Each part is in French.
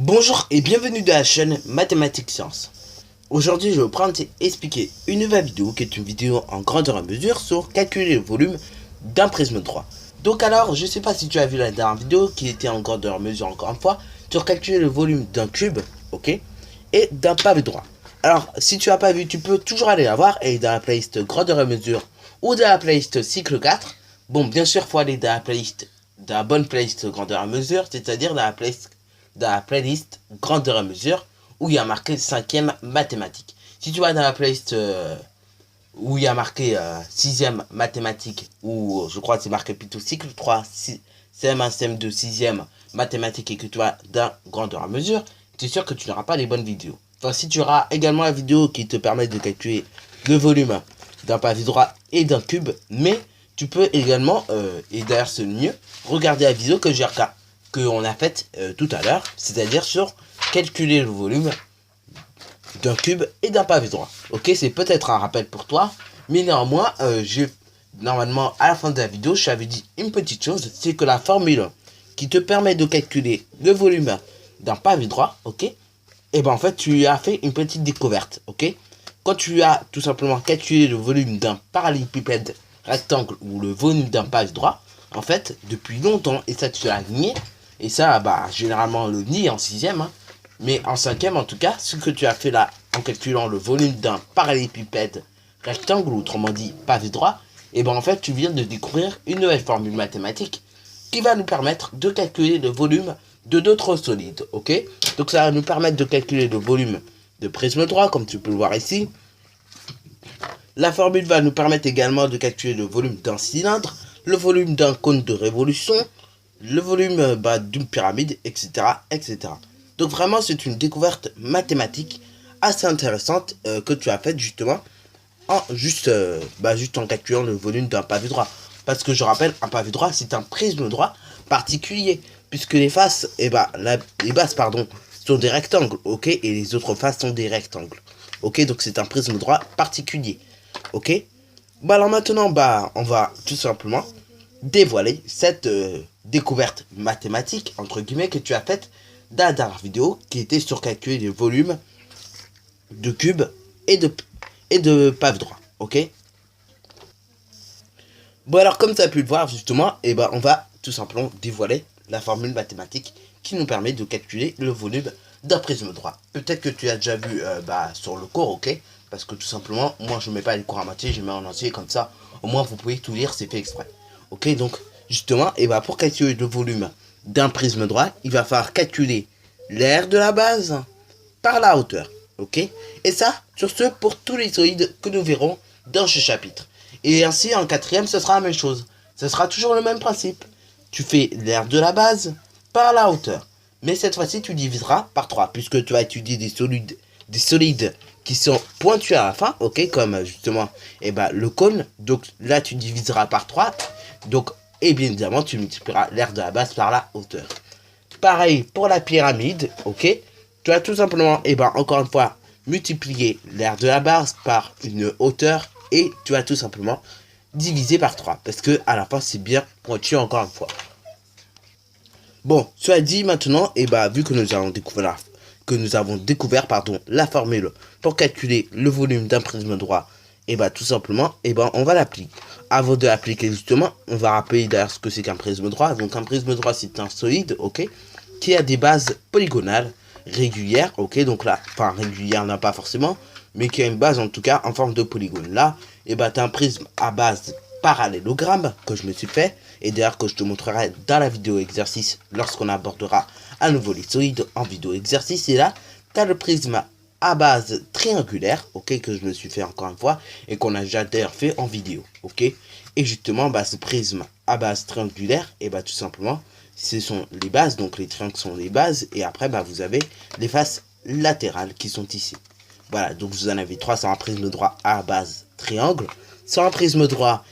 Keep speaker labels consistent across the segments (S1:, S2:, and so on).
S1: Bonjour et bienvenue dans la chaîne Mathématiques Sciences. Aujourd'hui, je vais prendre et expliquer une nouvelle vidéo qui est une vidéo en grandeur et mesure sur calculer le volume d'un prisme droit. Donc alors, je sais pas si tu as vu la dernière vidéo qui était en grandeur et mesure encore une fois sur calculer le volume d'un cube, ok, et d'un pavé droit. Alors, si tu as pas vu, tu peux toujours aller la voir et dans la playlist grandeur et mesure ou dans la playlist cycle 4. Bon, bien sûr, faut aller dans la playlist, dans la bonne playlist grandeur et mesure, c'est-à-dire dans la playlist grandeur et mesure où il y a marqué 5e mathématiques. Si tu vas dans la playlist où il y a marqué 6e mathématiques, ou je crois que c'est marqué plutôt cycle 3, CM1, CM2, 6e mathématiques et que tu vas dans grandeur et mesure, tu es sûr que tu n'auras pas les bonnes vidéos. Enfin, si tu auras également la vidéo qui te permet de calculer le volume d'un pavé droit et d'un cube, mais tu peux également, et d'ailleurs c'est mieux, regarder la vidéo qu'on a faite tout à l'heure, c'est-à-dire sur calculer le volume d'un cube et d'un pavé droit. Ok, c'est peut-être un rappel pour toi, mais néanmoins, normalement à la fin de la vidéo, je t'avais dit une petite chose, c'est que la formule qui te permet de calculer le volume d'un pavé droit, ok, et ben en fait tu as fait une petite découverte, ok. Quand tu as tout simplement calculé le volume d'un parallélépipède rectangle ou le volume d'un pavé droit, en fait, depuis longtemps, et ça tu l'as nié, et ça, bah, généralement on le nie en 6e, hein, mais en 5e en tout cas, ce que tu as fait là, en calculant le volume d'un parallélépipède rectangle, ou autrement dit pavé droit, et ben en fait tu viens de découvrir une nouvelle formule mathématique qui va nous permettre de calculer le volume de d'autres solides, ok. Donc ça va nous permettre de calculer le volume de prisme droit, comme tu peux le voir ici. La formule va nous permettre également de calculer le volume d'un cylindre, le volume d'un cône de révolution, le volume d'une pyramide, etc., etc. Donc vraiment, c'est une découverte mathématique assez intéressante que tu as faite justement juste en calculant le volume d'un pavé droit. Parce que je rappelle, un pavé droit, c'est un prisme droit particulier, puisque les faces, les bases, pardon, sont des rectangles, ok, et les autres faces sont des rectangles, ok. Donc c'est un prisme droit particulier, ok. Bah alors maintenant, bah on va tout simplement dévoiler cette découverte mathématique entre guillemets que tu as faite dans la dernière vidéo, qui était sur calculer les volumes de cubes et de pavé droit, ok. Bon alors comme tu as pu le voir justement, et ben on va tout simplement dévoiler la formule mathématique qui nous permet de calculer le volume d'un prisme droit. Peut-être que tu as déjà vu sur le cours, ok, parce que tout simplement moi je mets pas les cours en moitié, je mets en entier, comme ça au moins vous pouvez tout lire, c'est fait exprès. Ok, donc justement, et ben pour calculer le volume d'un prisme droit, il va falloir calculer l'aire de la base par la hauteur, ok. Et ça, sur ce, pour tous les solides que nous verrons dans ce chapitre. Et ainsi, en 4e, ce sera la même chose. Ce sera toujours le même principe. Tu fais l'aire de la base par la hauteur. Mais cette fois-ci, tu diviseras par 3, puisque tu vas étudier des solides qui sont pointus à la fin, ok, comme justement le cône. Donc là, tu diviseras par 3. Donc, et bien évidemment, tu multiplieras l'aire de la base par la hauteur. Pareil pour la pyramide, ok. Tu vas tout simplement, encore une fois, multiplier l'aire de la base par une hauteur et tu vas tout simplement diviser par 3. Parce que à la fin, c'est bien pointu encore une fois. Bon, cela dit maintenant, vu que nous avons découvert la formule pour calculer le volume d'un prisme droit, tout simplement, on va l'appliquer. Avant de l'appliquer justement, on va rappeler d'ailleurs ce que c'est qu'un prisme droit. Donc un prisme droit, c'est un solide, ok, qui a des bases polygonales régulières, ok. Donc là, enfin régulière n'a pas forcément, mais qui a une base en tout cas en forme de polygone. Là, tu as un prisme à base parallélogramme que je me suis fait, et d'ailleurs que je te montrerai dans la vidéo exercice lorsqu'on abordera à nouveau les solides en vidéo exercice. Et là, tu as le prisme à base triangulaire, ok, que je me suis fait encore une fois et qu'on a déjà d'ailleurs fait en vidéo, ok. Et justement, ce prisme à base triangulaire, tout simplement, ce sont les bases, donc les triangles sont les bases, et après vous avez les faces latérales qui sont ici. Voilà, donc vous en avez 3 sur un prisme droit à base triangle. Sur un prisme droit,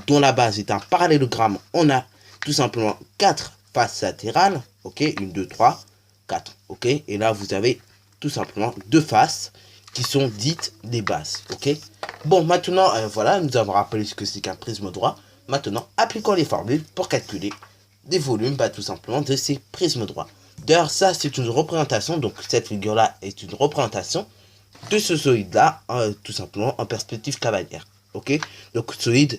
S1: dont la base est un parallélogramme, on a tout simplement 4 faces latérales, ok, 1, 2, 3, 4, ok. Et là, vous avez tout simplement 2 faces qui sont dites des bases, ok. Bon, maintenant, voilà, nous avons rappelé ce que c'est qu'un prisme droit. Maintenant, appliquons les formules pour calculer des volumes, tout simplement, de ces prismes droits. D'ailleurs, ça, c'est une représentation, donc cette figure-là est une représentation de ce solide-là, tout simplement en perspective cavalière. Ok? Donc, solide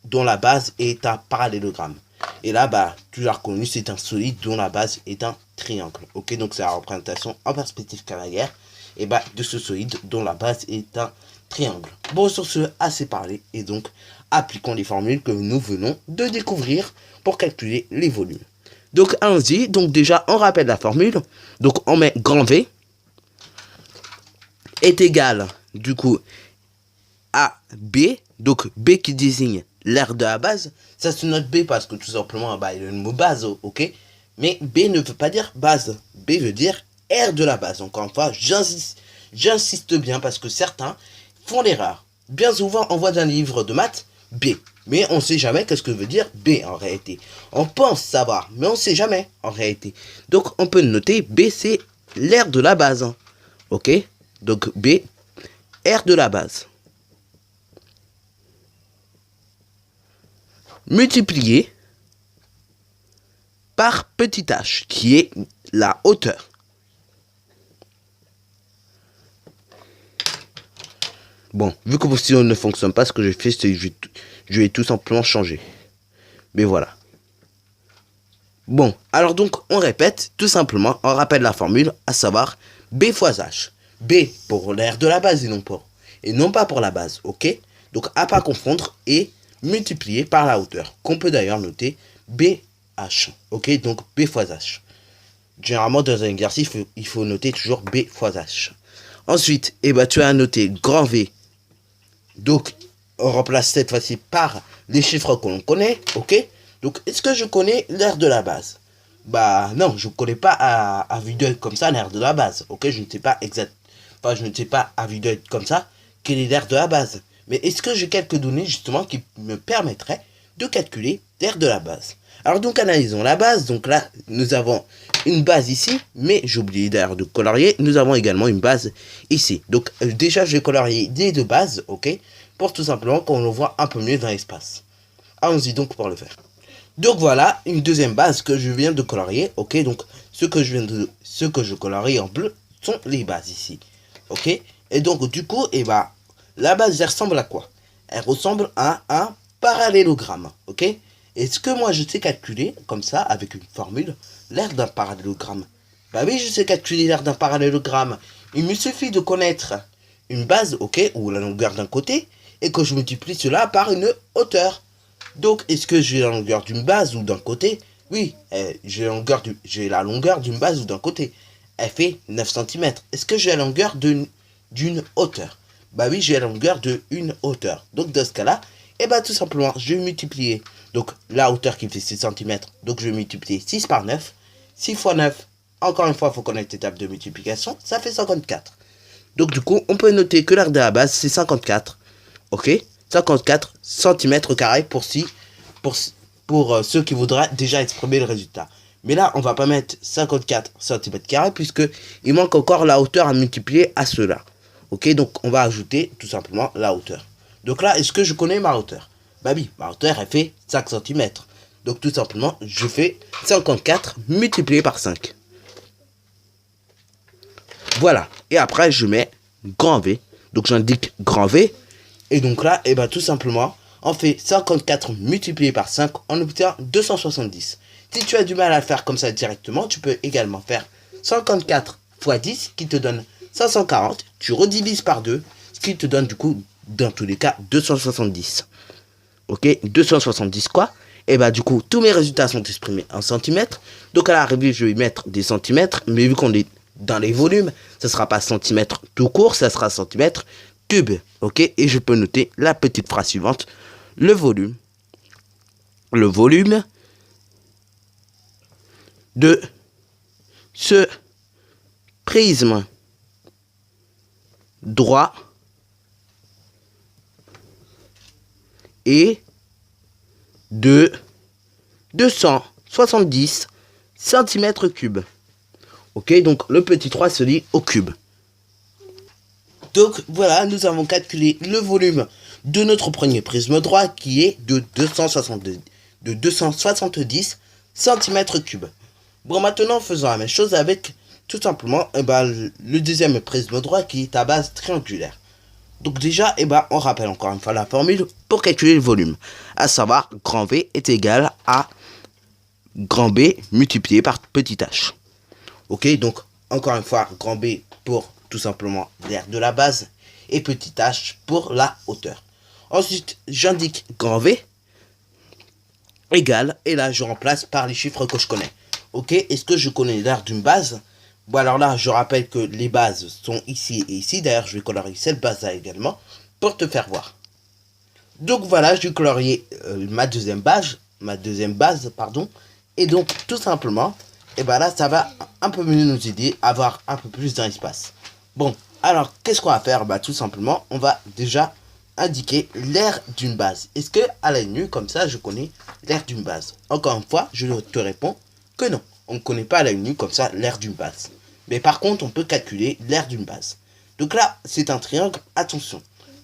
S1: dont la base est un parallélogramme. Et là, bah, toujours connu, c'est un solide dont la base est un triangle. Ok? Donc, c'est la représentation en perspective cavalière, et bah, de ce solide dont la base est un triangle. Bon, sur ce, assez parlé, et donc, appliquons les formules que nous venons de découvrir pour calculer les volumes. Donc, allons-y. Donc, déjà, on rappelle la formule. Donc, on met grand V est égal, du coup, à B. Donc, B qui désigne l'aire de la base. Ça se note B parce que tout simplement, bah, il y a le mot base, ok? Mais B ne veut pas dire base. B veut dire aire de la base. Encore une fois, j'insiste bien parce que certains font l'erreur. Bien souvent, on voit dans les livres de maths B. Mais on ne sait jamais qu'est-ce que veut dire B en réalité. On pense savoir, mais on ne sait jamais en réalité. Donc on peut noter B, c'est l'aire de la base. Ok? Donc B, aire de la base. Multiplié par petit h, qui est la hauteur. Bon, vu que si on ne fonctionne pas, ce que je fais, c'est que je vais tout simplement changer. Mais voilà. Bon, alors donc, on répète, tout simplement, on rappelle la formule, à savoir B fois H. B pour l'aire de la base et non pas pour la base, ok? Donc, à pas confondre et multiplié par la hauteur, qu'on peut d'ailleurs noter BH, ok? Donc, B fois H. Généralement, dans un exercice, il faut noter toujours B fois H. Ensuite, eh ben, tu as noté grand V. Donc, on remplace cette fois-ci par les chiffres que l'on connaît, ok? Donc, est-ce que je connais l'aire de la base? Bah non, je ne connais pas à vue d'œil comme ça l'aire de la base, ok? Je ne sais pas exact, enfin, je ne sais pas à vue d'œil comme ça quelle est l'aire de la base. Mais est-ce que j'ai quelques données justement qui me permettraient de calculer l'aire de la base? Alors donc, analysons la base. Donc là, nous avons une base ici, mais j'ai oublié d'ailleurs de colorier. Nous avons également une base ici. Donc déjà, je vais colorier les deux bases, ok? Pour tout simplement qu'on le voit un peu mieux dans l'espace. Allons-y donc pour le faire. Donc voilà, une deuxième base que je viens de colorier, ok? Donc ce que je colorie en bleu sont les bases ici, ok? Et donc du coup, eh ben, la base, elle ressemble à quoi? Elle ressemble à un parallélogramme, ok? Est-ce que moi je sais calculer, comme ça, avec une formule, l'aire d'un parallélogramme? Bah oui, je sais calculer l'aire d'un parallélogramme. Il me suffit de connaître une base, ok, ou la longueur d'un côté, et que je multiplie cela par une hauteur. Donc, est-ce que j'ai la longueur d'une base ou d'un côté? Oui, j'ai la longueur d'une base ou d'un côté. Elle fait 9 cm. Est-ce que j'ai la longueur d'une hauteur? Bah oui, j'ai la longueur d'une hauteur. Donc, dans ce cas-là, et bah tout simplement, je vais multiplier. Donc, la hauteur qui fait 6 cm. Donc, je vais multiplier 6 par 9. 6 fois 9. Encore une fois, il faut connaître l'étape de multiplication. Ça fait 54. Donc, du coup, on peut noter que l'aire de la base, c'est 54. Ok? 54 cm² pour ceux qui voudraient déjà exprimer le résultat. Mais là, on va pas mettre 54 cm² puisque il manque encore la hauteur à multiplier à cela. Ok, donc on va ajouter tout simplement la hauteur. Donc là, est-ce que je connais ma hauteur? Bah oui, ma hauteur, elle fait 5 cm. Donc tout simplement, je fais 54 multiplié par 5. Voilà. Et après, je mets grand V. Donc j'indique grand V. Et donc là, et ben tout simplement, on fait 54 multiplié par 5, on obtient 270. Si tu as du mal à le faire comme ça directement, tu peux également faire 54 fois 10 qui te donne 540. Tu redivises par 2, ce qui te donne du coup, dans tous les cas, 270. Ok, 270 quoi? Et bah du coup, tous mes résultats sont exprimés en centimètres. Donc à l'arrivée, je vais mettre des centimètres, mais vu qu'on est dans les volumes, ça ne sera pas centimètre tout court, ça sera centimètre cube. Ok, et je peux noter la petite phrase suivante. Le volume de ce prisme droit est de 270 cm3. Ok, donc le petit 3 se lit au cube. Donc voilà, nous avons calculé le volume de notre premier prisme droit qui est de 270 cm3. Bon, maintenant, faisons la même chose avec tout simplement le deuxième prisme droit qui est à base triangulaire. Donc déjà, on rappelle encore une fois la formule pour calculer le volume. À savoir, grand V est égal à grand B multiplié par petit h. Ok, donc encore une fois, grand B pour tout simplement l'aire de la base et petit h pour la hauteur. Ensuite, j'indique grand V égal, et là je remplace par les chiffres que je connais. Ok, est-ce que je connais l'aire d'une base? Bon, alors là, je rappelle que les bases sont ici et ici. D'ailleurs, je vais colorier cette base-là également pour te faire voir. Donc voilà, je vais colorier ma deuxième base, pardon. Et donc, tout simplement, là, ça va un peu mieux nous aider à avoir un peu plus d'un espace. Bon, alors, qu'est-ce qu'on va faire? Tout simplement, on va déjà indiquer l'aire d'une base. Est-ce que à l'œil nu, comme ça, je connais l'aire d'une base? Encore une fois, je te réponds que non. On ne connaît pas à l'œil nu comme ça l'aire d'une base. Mais par contre, on peut calculer l'aire d'une base. Donc là, c'est un triangle, attention.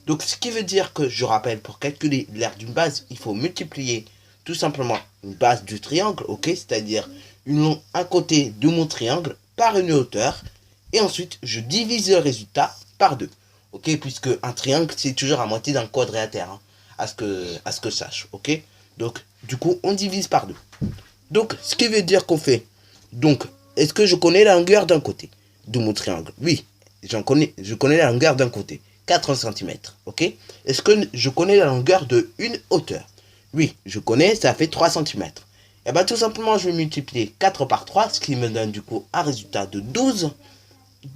S1: Donc ce qui veut dire que, je rappelle, pour calculer l'aire d'une base, il faut multiplier tout simplement une base du triangle, ok? C'est-à-dire un côté de mon triangle par une hauteur. Et ensuite, je divise le résultat par 2. Ok? Puisque un triangle, c'est toujours à moitié d'un quadrilatère. Hein, à ce que je sache. Ok? Donc, du coup, on divise par 2. Donc, ce qui veut dire qu'on fait. Donc, est-ce que je connais la longueur d'un côté de mon triangle? Oui, je connais la longueur d'un côté. 4 cm. Ok? Est-ce que je connais la longueur de une hauteur? Oui, je connais, ça fait 3 cm. Et tout simplement, je vais multiplier 4 par 3, ce qui me donne du coup un résultat de 12.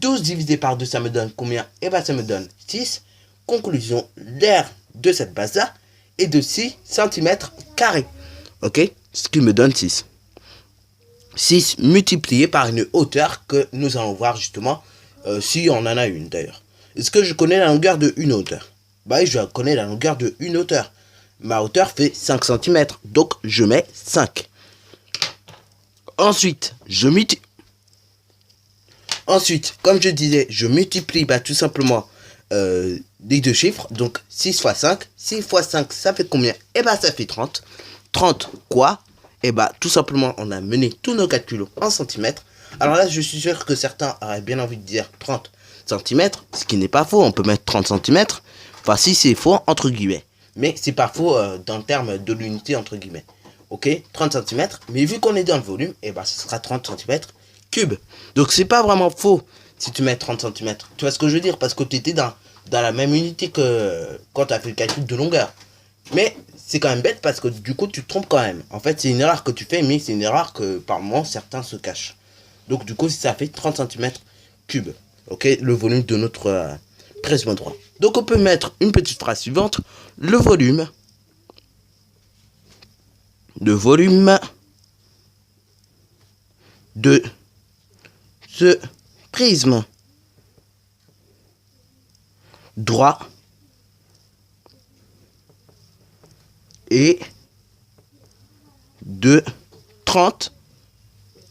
S1: 12 divisé par 2, ça me donne combien? Ça me donne 6. Conclusion, l'aire de cette base-là est de 6 cm carrés. Ok? Ce qui me donne 6. 6 multiplié par une hauteur que nous allons voir justement si on en a une d'ailleurs. Est-ce que je connais la longueur de une hauteur? Je connais la longueur de une hauteur. Ma hauteur fait 5 cm, donc je mets 5. Ensuite, comme je disais, je multiplie tout simplement les deux chiffres. Donc 6 fois 5. 6 fois 5, ça fait combien? Ça fait 30. 30 quoi? Tout simplement, on a mené tous nos calculs en centimètres. Alors là, je suis sûr que certains auraient bien envie de dire 30 cm, ce qui n'est pas faux. On peut mettre 30 cm. Enfin, si c'est faux, entre guillemets. Mais c'est pas faux dans le terme de l'unité, entre guillemets. Ok, 30 cm. Mais vu qu'on est dans le volume, ce sera 30 cm cubes. Donc, c'est pas vraiment faux si tu mets 30 cm. Tu vois ce que je veux dire? Parce que tu étais dans la même unité que quand tu as fait le calcul de longueur. Mais c'est quand même bête parce que du coup tu te trompes quand même. En fait c'est une erreur que tu fais, mais c'est une erreur que par moment certains se cachent. Donc du coup ça fait 30 cm cubes. Ok, le volume de notre prisme droit. Donc on peut mettre une petite phrase suivante. Le volume de ce prisme droit et de 30,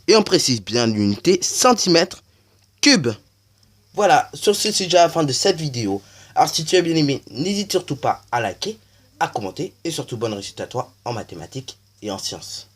S1: et on précise bien l'unité, centimètres cubes. Voilà, sur ce c'est déjà la fin de cette vidéo. Alors si tu as bien aimé, n'hésite surtout pas à liker, à commenter, et surtout bonne réussite à toi en mathématiques et en sciences.